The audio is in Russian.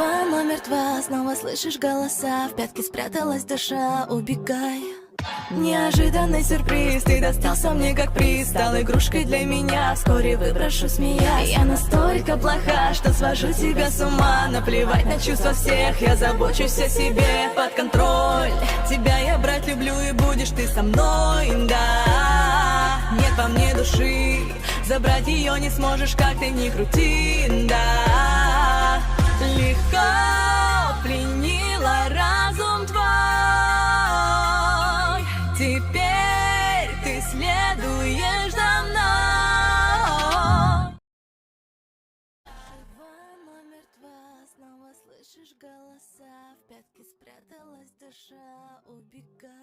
Два номер два, снова слышишь голоса. В пятки спряталась душа, убегай. Неожиданный сюрприз, ты достался мне как приз. Стал игрушкой для меня, вскоре выброшу смеясь. Я настолько плоха, что свожу тебя с ума. Наплевать на чувства всех, я забочусь о себе. Под контроль, тебя я брать люблю, и будешь ты со мной, да. Нет во мне души, забрать ее не сможешь, как ты ни крути, да. Легко пленила разум твой, теперь ты следуешь за мной. Два номер два, снова слышишь голоса. В пятки спряталась душа, убегай.